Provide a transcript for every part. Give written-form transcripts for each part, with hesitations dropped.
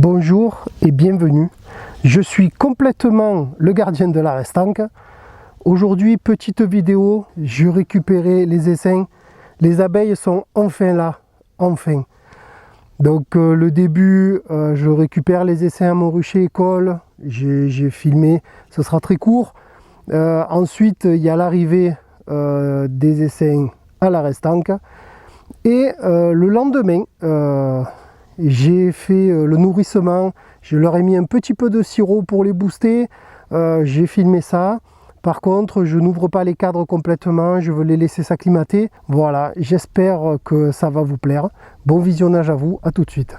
Bonjour et bienvenue. Je suis complètement le gardien de la Restanque. Aujourd'hui, petite vidéo, je récupérais les essaims. Les abeilles sont enfin là, enfin. Donc le début, je récupère les essaims à mon rucher école. J'ai filmé, ce sera très court. Ensuite, il y a l'arrivée des essaims à la Restanque. Et le lendemain, j'ai fait le nourrissement, je leur ai mis un petit peu de sirop pour les booster, j'ai filmé ça. Par contre, je n'ouvre pas les cadres complètement, je veux les laisser s'acclimater. Voilà, j'espère que ça va vous plaire. Bon visionnage à vous, à tout de suite.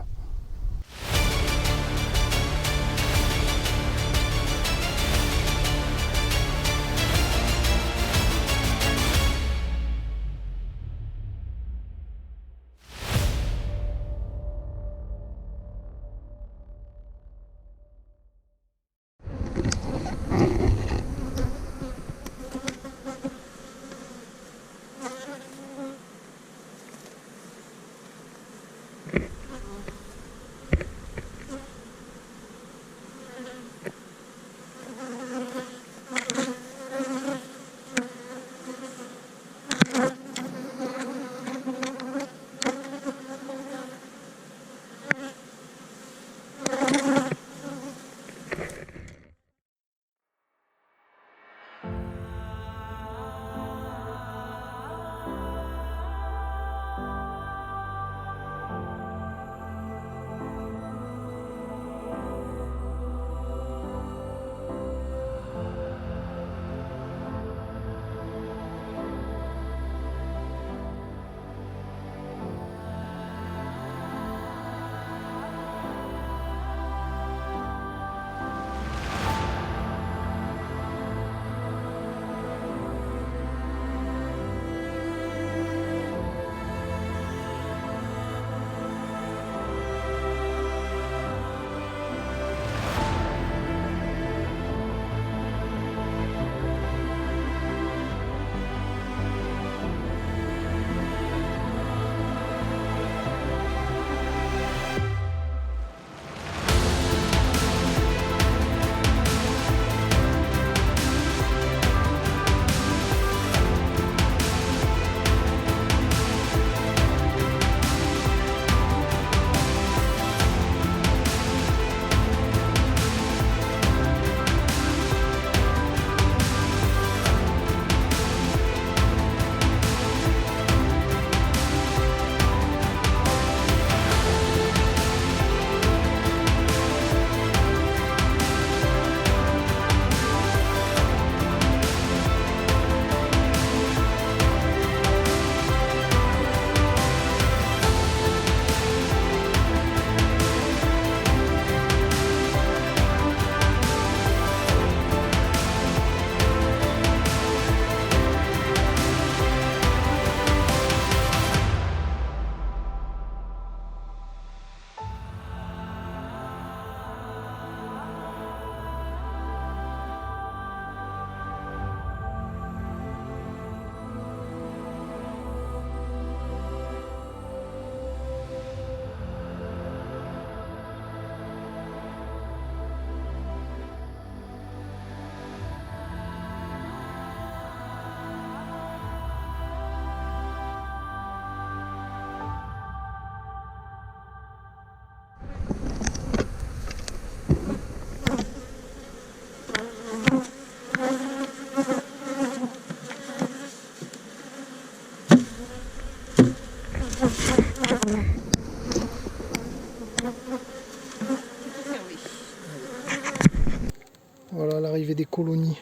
Voilà l'arrivée des colonies.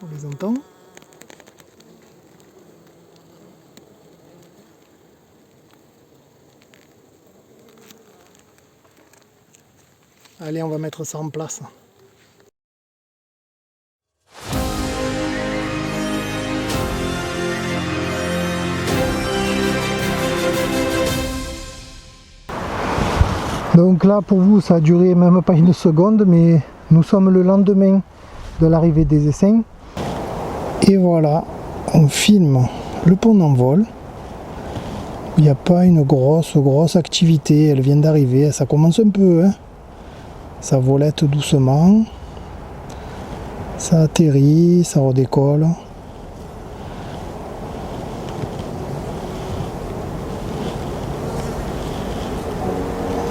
On les entend. Allez, on va mettre ça en place. Donc là pour vous ça a duré même pas une seconde, mais nous sommes le lendemain de l'arrivée des essaims. Et voilà, on filme le pont d'envol. il n'y a pas une grosse activité. Elle vient d'arriver, ça commence un peu, hein. Ça volette doucement, ça atterrit, ça redécolle.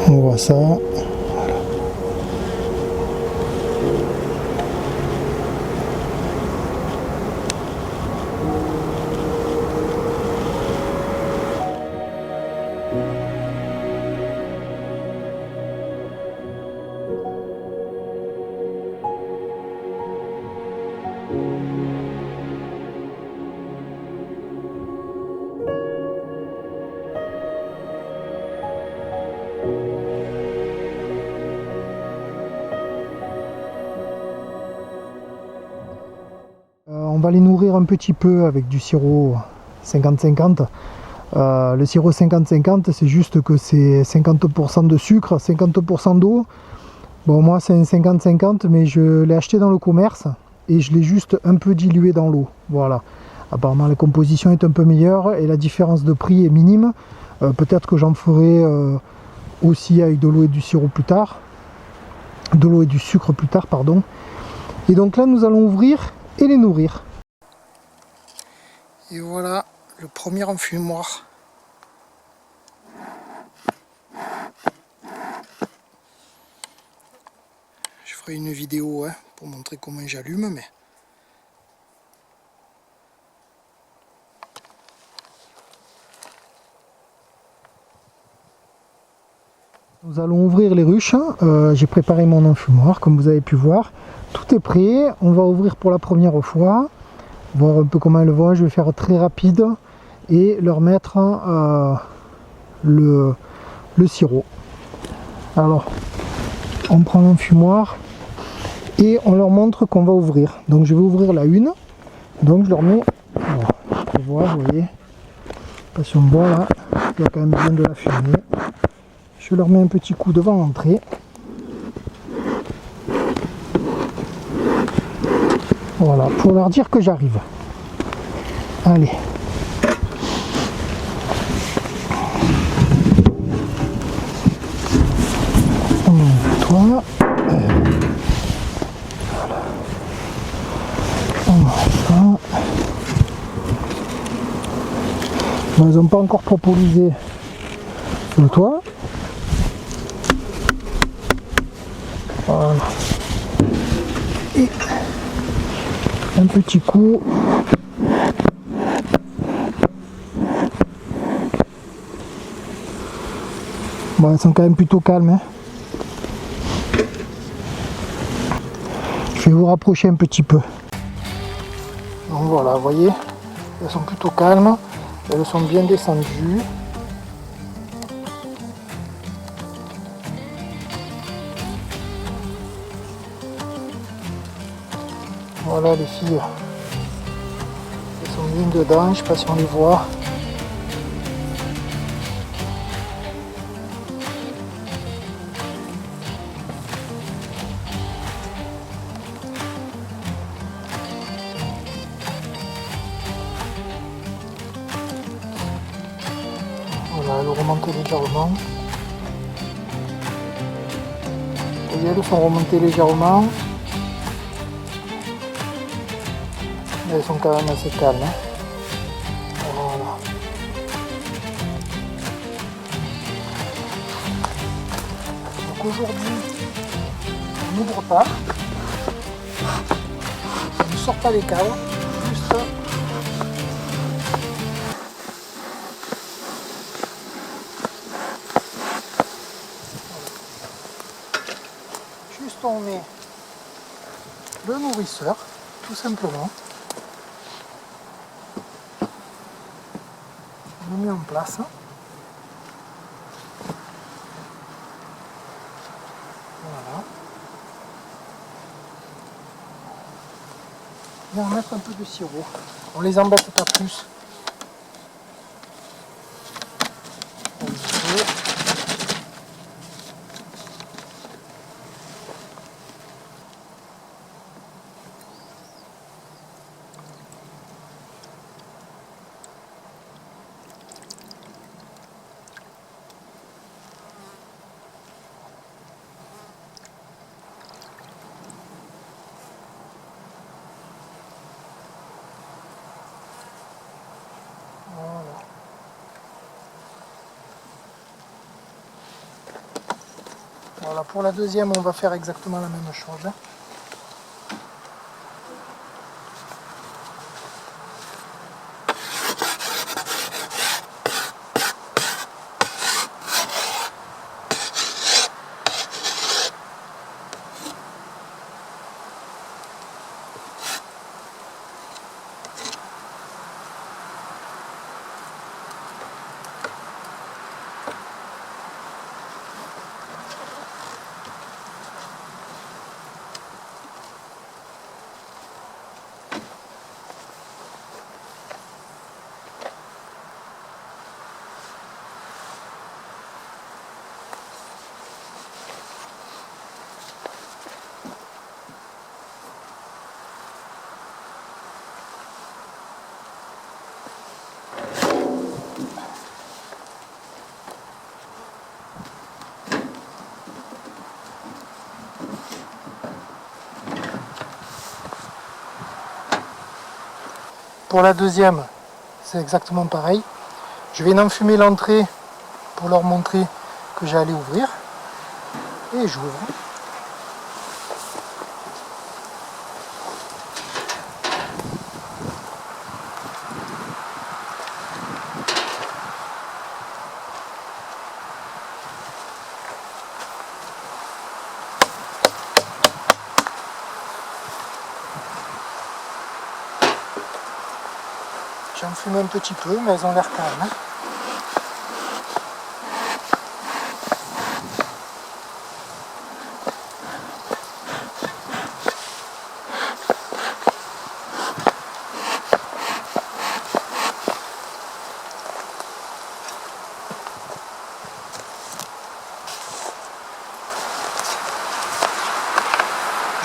On voit ça. On va les nourrir un petit peu avec du sirop 50-50. Le sirop 50-50, c'est juste que c'est 50% de sucre, 50% d'eau. Bon, moi c'est un 50-50, mais je l'ai acheté dans le commerce et je l'ai juste un peu dilué dans l'eau. Voilà. Apparemment la composition est un peu meilleure et la différence de prix est minime. Peut-être que j'en ferai aussi avec de l'eau et du sirop plus tard. De l'eau et du sucre plus tard, pardon. Et donc là, nous allons ouvrir et les nourrir. Et voilà le premier enfumoir. Je ferai une vidéo pour montrer comment j'allume, mais nous allons ouvrir les ruches. J'ai préparé mon enfumoir, comme vous avez pu voir. Tout est prêt. On va ouvrir pour la première fois. Voir un peu comment elles vont. Je vais faire très rapide et leur mettre le sirop. Alors, on prend l'enfumoir et on leur montre qu'on va ouvrir. Donc je vais ouvrir la une. Donc je leur mets, voilà, je peux voir, vous voyez, passion bois là, il y a quand même bien de la fumée. Je leur mets un petit coup devant l'entrée. Voilà, pour leur dire que j'arrive. Allez. On ouvre toi. Voilà. On ouvre ça. Bon, ils n'ont pas encore propolisé le toit. Voilà. Et un petit coup. Bon, elles sont quand même plutôt calmes. Hein. Je vais vous rapprocher un petit peu. Donc voilà, vous voyez, elles sont plutôt calmes. Elles sont bien descendues. Voilà les filles. Elles sont bien dedans, je ne sais pas si on les voit. Voilà, elles remontent légèrement. Vous voyez, elles sont remontées légèrement. Mais elles sont quand même assez calmes. Hein. Voilà. Donc aujourd'hui, on n'ouvre pas. On ne sort pas les cadres. Juste on met le nourrisseur, tout simplement. On le met en place. Voilà. Et on va mettre un peu de sirop. On les embête pas plus. Voilà, pour la deuxième, on va faire exactement la même chose. Pour la deuxième, c'est exactement pareil. Je vais enfumer l'entrée pour leur montrer que j'allais ouvrir. Et j'ouvre. J'en fume un petit peu, mais elles ont l'air calmes.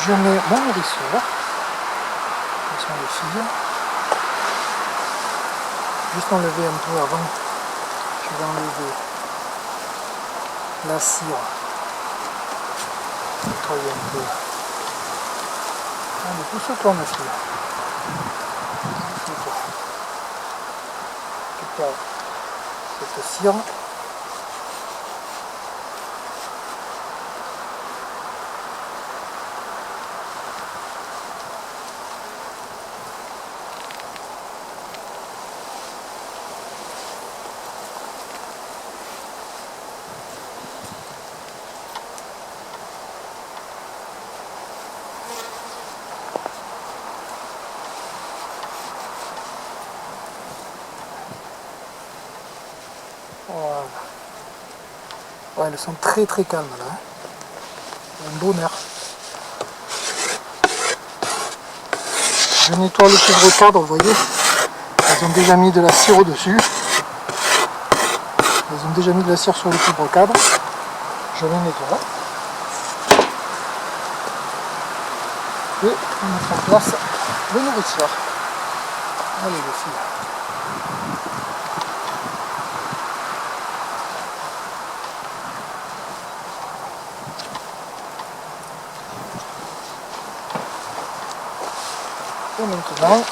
Je mets mon nourrisseur. Ce sont les filles. Juste enlever un peu avant. Je vais enlever la cire. Nettoyer un peu. Allez, pousse-toi ma fille. Pousse-toi. Récupère cette cire. Voilà. Ouais, elles sont très très calmes là. C'est un bonheur. Je nettoie le couvre-cadre, vous voyez. Elles ont déjà mis de la cire au-dessus. Elles ont déjà mis de la cire sur le couvre-cadre. Je les nettoie. Et on met en place le nourrisseur. Allez les filles. Et maintenant,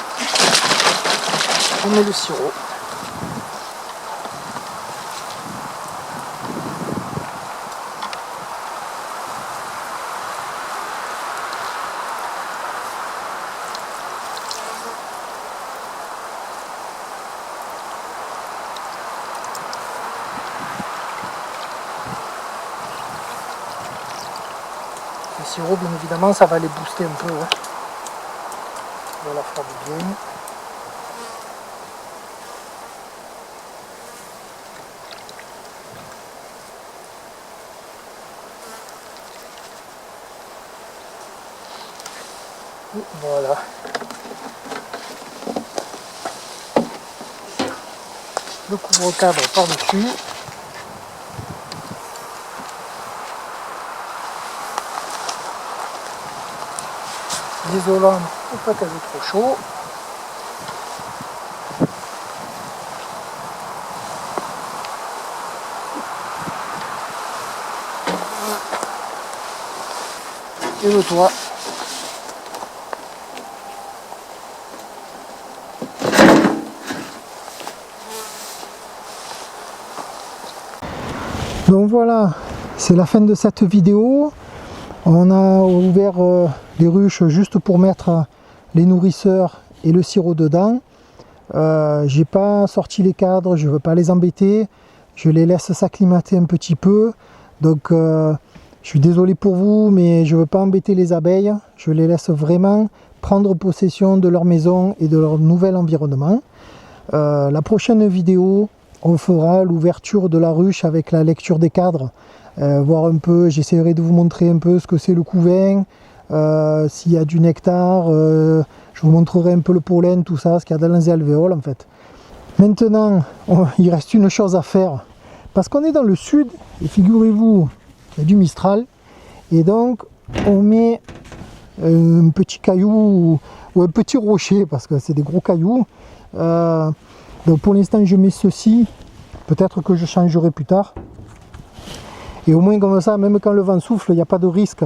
on met le sirop. Le sirop, bien évidemment, ça va les booster un peu. Hein. Ça va leur faire du bien. Et voilà. Le couvre-cadre par-dessus. L'isolant pour pas qu'elle ait trop chaud. Et le toit. Donc voilà, C'est la fin de cette vidéo. On a ouvert les ruches juste pour mettre les nourrisseurs et le sirop dedans. J'ai pas sorti les cadres, je veux pas les embêter. Je les laisse s'acclimater un petit peu. Donc je suis désolé pour vous, mais je veux pas embêter les abeilles. Je les laisse vraiment prendre possession de leur maison et de leur nouvel environnement. La prochaine vidéo, on fera l'ouverture de la ruche avec la lecture des cadres. Voir un peu, j'essaierai de vous montrer un peu ce que c'est le couvain, s'il y a du nectar, je vous montrerai un peu le pollen, tout ça, ce qu'il y a dans les alvéoles en fait. Maintenant, il reste une chose à faire, parce qu'on est dans le sud, et figurez-vous, il y a du Mistral, et donc on met un petit caillou ou un petit rocher, parce que c'est des gros cailloux. Donc pour l'instant je mets ceci, peut-être que je changerai plus tard. Et au moins comme ça, même quand le vent souffle, il n'y a pas de risque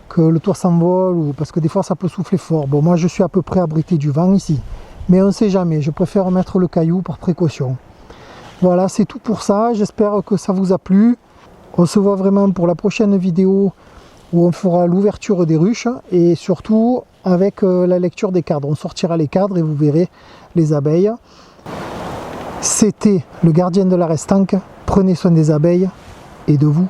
que le toit s'envole, ou parce que des fois ça peut souffler fort. Bon, moi je suis à peu près abrité du vent ici, mais on ne sait jamais, je préfère mettre le caillou par précaution. Voilà, c'est tout pour ça, j'espère que ça vous a plu. On se voit vraiment pour la prochaine vidéo où on fera l'ouverture des ruches et surtout avec la lecture des cadres. On sortira les cadres et vous verrez les abeilles. C'était le gardien de la restanque. Prenez soin des abeilles et de vous.